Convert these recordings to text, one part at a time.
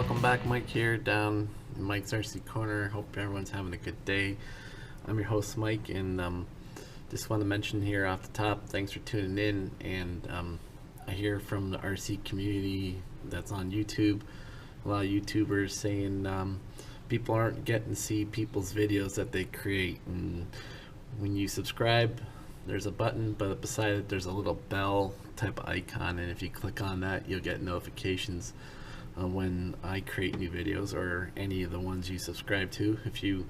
welcome back. Mike here down in Mike's RC Corner. Hope everyone's having a good day. I'm your host Mike, and just want to mention here off the top, thanks for tuning in. And I hear from the RC community that's on YouTube, a lot of YouTubers saying people aren't getting to see people's videos that they create. And when you subscribe, there's a button, but beside it there's a little bell type of icon, and if you click on that, you'll get notifications when I create new videos, or any of the ones you subscribe to. If you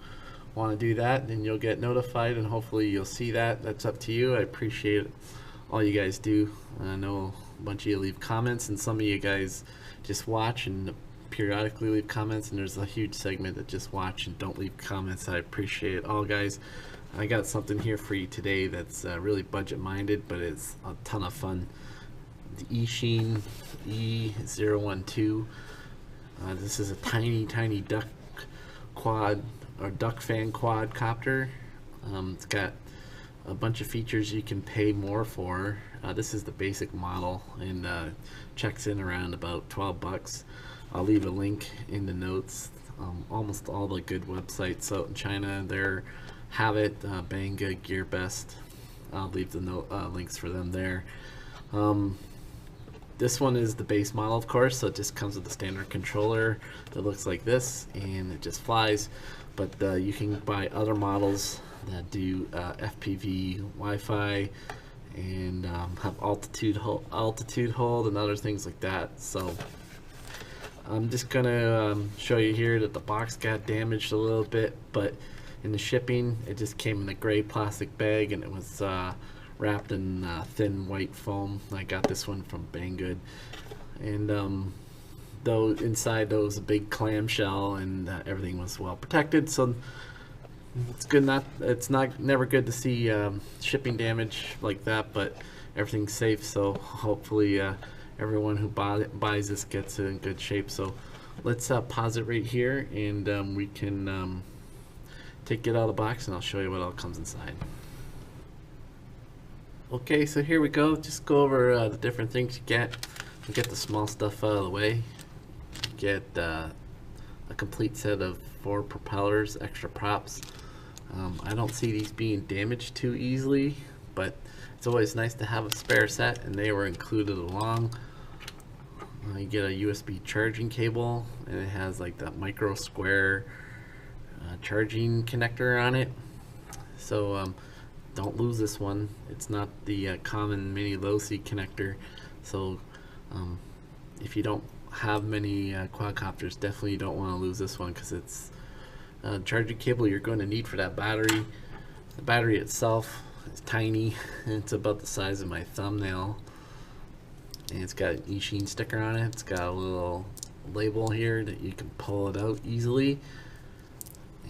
want to do that, then you'll get notified, and hopefully you'll see that. That's up to you. I appreciate all you guys do. I know a bunch of you leave comments, and some of you guys just watch and periodically leave comments, and there's a huge segment that just watch and don't leave comments. I appreciate it all, guys. I got something here for you today that's really budget minded, but it's a ton of fun. The EACHINE E012. This is a tiny duck quad, or duck fan quadcopter. It's got a bunch of features you can pay more for. This is the basic model, and checks in around about 12 bucks. I'll leave a link in the notes. Almost all the good websites out in China there have it. Banggood, GearBest. I'll leave the links for them there. This one is the base model, of course, so it just comes with a standard controller that looks like this, and it just flies. But you can buy other models that do FPV, Wi-Fi, and have altitude hold and other things like that. So I'm just gonna show you here that the box got damaged a little bit, but in the shipping it just came in a gray plastic bag, and it was wrapped in thin white foam. I got this one from Banggood, and though inside there was a big clamshell, and everything was well protected, so it's good. It's never good to see shipping damage like that, but everything's safe, so hopefully everyone who buys this gets it in good shape. So let's pause it right here, and we can take it out of the box, and I'll show you what all comes inside. Okay, so here we go. Just go over the different things you get. You get the small stuff out of the way. You get a complete set of 4 propellers, extra props. I don't see these being damaged too easily, but it's always nice to have a spare set, and they were included along. You get a USB charging cable, and it has like that micro square charging connector on it. So don't lose this one. It's not the common mini low-C connector, so if you don't have many quadcopters, definitely you don't want to lose this one, because it's a charging cable you're going to need for that battery. The battery itself is tiny. It's about the size of my thumbnail, and it's got an EACHINE sticker on it. It's got a little label here that you can pull it out easily,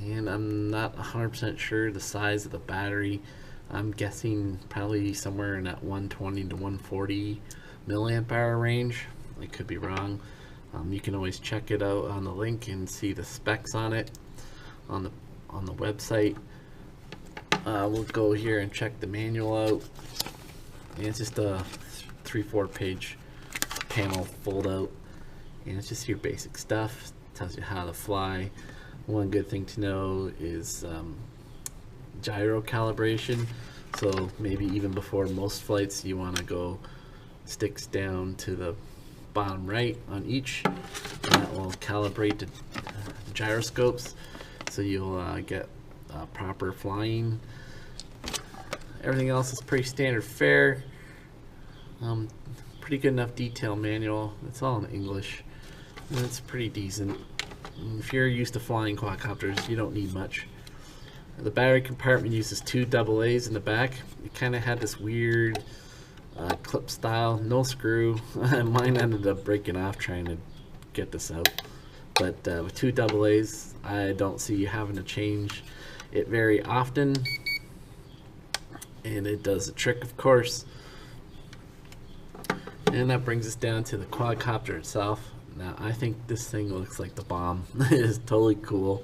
and I'm not 100% sure the size of the battery. I'm guessing probably somewhere in that 120 to 140 milliamp hour range. I could be wrong. You can always check it out on the link and see the specs on it on the website. We'll go here and check the manual out, and it's just a 3-4 page panel fold out, and it's just your basic stuff. It tells you how to fly. One good thing to know is gyro calibration, so maybe even before most flights you want to go sticks down to the bottom right on each, and that will calibrate the gyroscopes, so you'll get proper flying. Everything else is pretty standard fare. Pretty good enough detail manual. It's all in English, and it's pretty decent. If you're used to flying quadcopters, you don't need much. The battery compartment uses 2 AA's in the back. It kind of had this weird clip style, no screw. Mine ended up breaking off trying to get this out. But with 2 AA's, I don't see you having to change it very often. And it does the trick, of course. And that brings us down to the quadcopter itself. Now, I think this thing looks like the bomb. It is totally cool.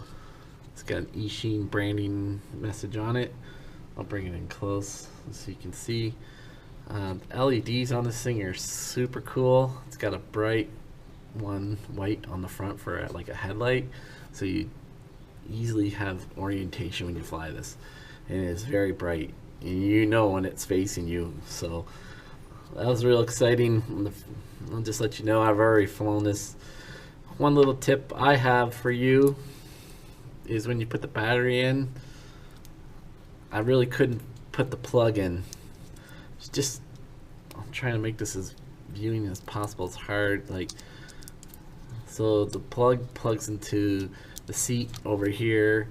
It's got an EACHINE branding message on it. I'll bring it in close so you can see. LEDs on this thing are super cool. It's got a bright one white on the front for like a headlight, so you easily have orientation when you fly this, and it's very bright, and you know when it's facing you. So that was real exciting. I'll just let you know I've already flown this. One little tip I have for you is when you put the battery in, I really couldn't put the plug in. It's just, I'm trying to make this as viewing as possible. It's hard, like, so the plug plugs into the seat over here,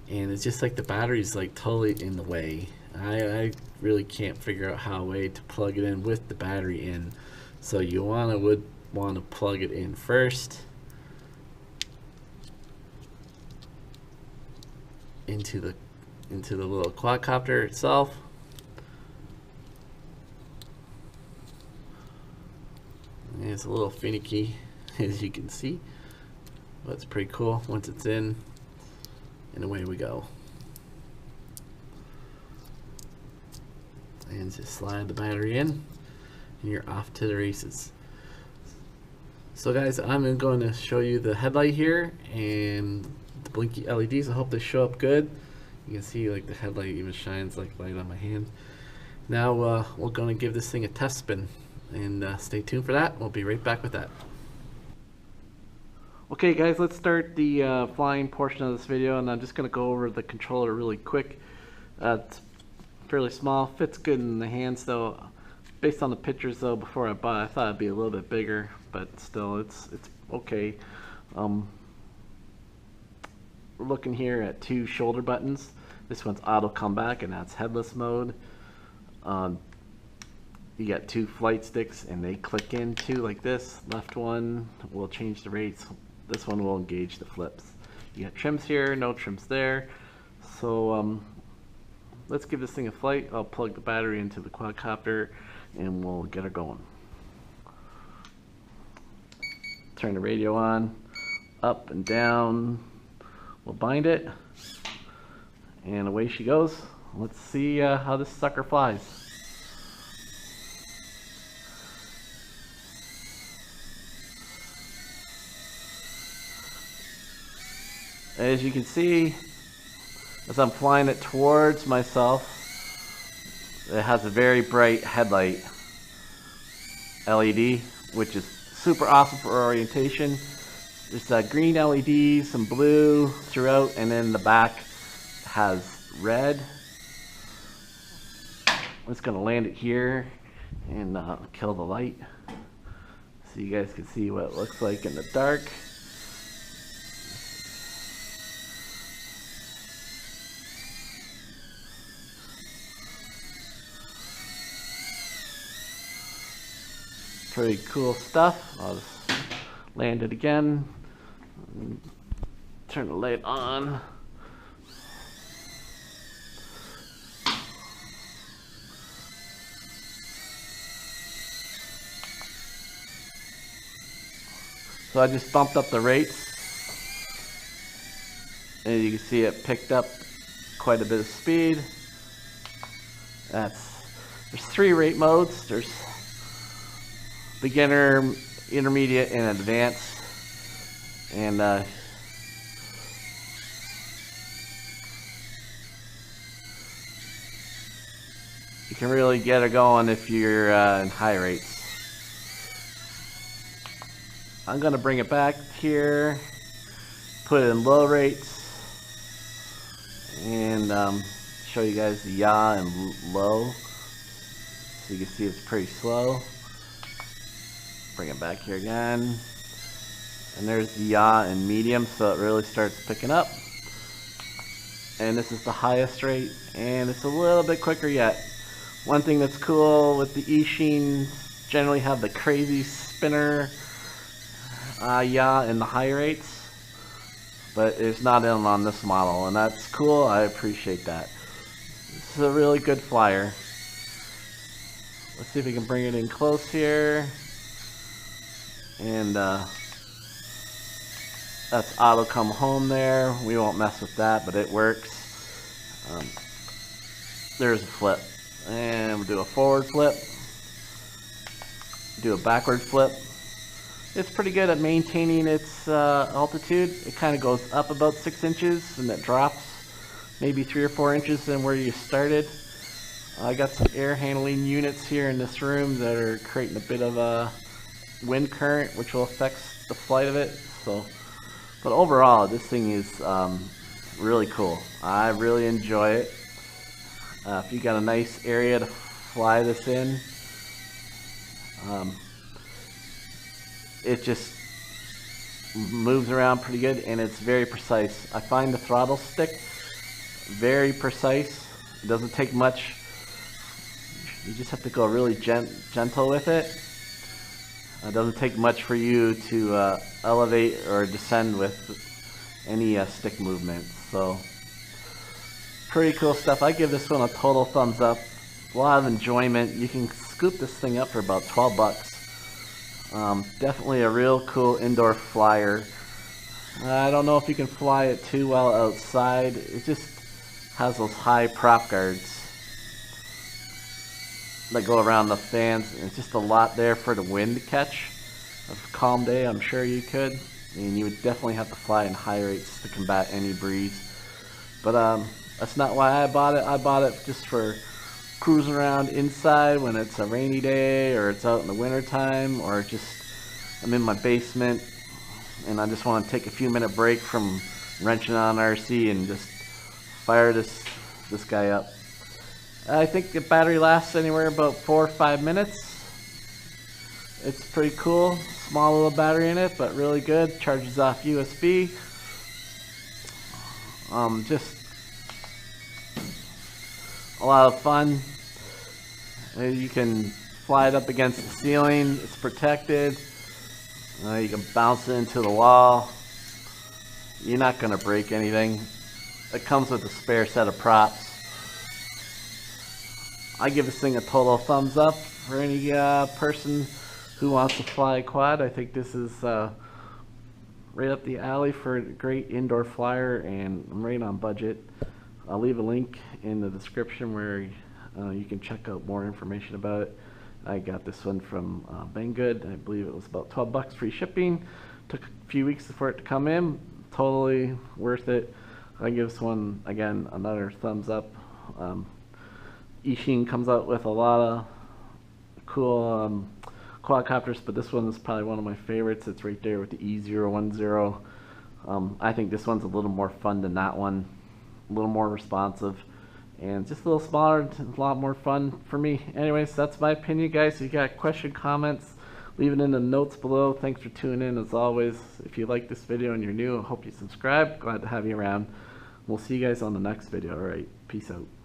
and it's just like the battery's like totally in the way. I really can't figure out how a way to plug it in with the battery in. So you would want to plug it in first into the little quadcopter itself. And it's a little finicky, as you can see, but it's pretty cool once it's in, and away we go. And just slide the battery in, and you're off to the races. So guys, I'm going to show you the headlight here and the blinky LEDs. I hope they show up good. You can see like the headlight even shines like light on my hand. Now we're going to give this thing a test spin, and stay tuned for that. We'll be right back with that. Okay guys, let's start the flying portion of this video, and I'm just going to go over the controller really quick. It's fairly small, fits good in the hands though. Based on the pictures though before I bought it, I thought it'd be a little bit bigger, but still it's okay. We're looking here at 2 shoulder buttons. This one's auto comeback, and that's headless mode. You got 2 flight sticks, and they click in too like this. Left one will change the rates. This one will engage the flips. You got trims here, no trims there. So let's give this thing a flight. I'll plug the battery into the quadcopter, and we'll get her going. Turn the radio on, up and down. We'll bind it, and away she goes. Let's see how this sucker flies. As you can see, as I'm flying it towards myself, it has a very bright headlight LED, which is super awesome for orientation. There's a green LED, some blue throughout, and then the back has red. I'm just going to land it here and kill the light so you guys can see what it looks like in the dark. Pretty cool stuff. I'll just land it again. Turn the light on. So I just bumped up the rates, and you can see it picked up quite a bit of speed. There's 3 rate modes. There's beginner, intermediate, and advanced. And you can really get it going if you're in high rates. I'm going to bring it back here, put it in low rates, and show you guys the yaw and low. So you can see it's pretty slow. Bring it back here again, and there's the yaw and medium, so it really starts picking up. And this is the highest rate, and it's a little bit quicker yet. One thing that's cool with the EACHINE, generally have the crazy spinner yaw in the high rates, but it's not in on this model, and that's cool. I appreciate that. This is a really good flyer. Let's see if we can bring it in close here. And that's auto come home there. We won't mess with that, but it works. There's a flip, and we'll do a forward flip, do a backward flip, It's pretty good at maintaining its altitude. It kind of goes up about 6 inches and it drops maybe 3 or 4 inches than where you started. I got some air handling units here in this room that are creating a bit of a wind current, which will affect the flight of it. So, but overall, this thing is really cool. I really enjoy it. If you got a nice area to fly this in, it just moves around pretty good, and it's very precise. I find the throttle stick very precise. It doesn't take much. You just have to go really gentle with it. It doesn't take much for you to elevate or descend with any stick movement. So pretty cool stuff. I give this one a total thumbs up. A lot of enjoyment. You can scoop this thing up for about 12 bucks. Definitely a real cool indoor flyer. I don't know if you can fly it too well outside. It just has those high prop guards that go around the fans. It's just a lot there for the wind to catch. A calm day, I'm sure you could. And you would definitely have to fly in high rates to combat any breeze. But that's not why I bought it. I bought it just for cruising around inside when it's a rainy day, or it's out in the winter time, or just I'm in my basement and I just want to take a few minute break from wrenching on RC and just fire this guy up. I think the battery lasts anywhere about 4 or 5 minutes. It's pretty cool. Small little battery in it, but really good. Charges off USB. Just a lot of fun. You can fly it up against the ceiling. It's protected. You can bounce it into the wall. You're not going to break anything. It comes with a spare set of props. I give this thing a total thumbs up for any person who wants to fly a quad. I think this is right up the alley for a great indoor flyer, and I'm right on budget. I'll leave a link in the description where you can check out more information about it. I got this one from Banggood. I believe it was about 12 bucks free shipping. Took a few weeks for it to come in. Totally worth it. I give this one, again, another thumbs up. EACHINE comes out with a lot of cool quadcopters, but this one is probably one of my favorites. It's right there with the E012. I think this one's a little more fun than that one. A little more responsive. And just a little smaller, a lot more fun for me. Anyways, that's my opinion, guys. If you got questions, comments, leave it in the notes below. Thanks for tuning in, as always. If you like this video and you're new, I hope you subscribe. Glad to have you around. We'll see you guys on the next video. All right, peace out.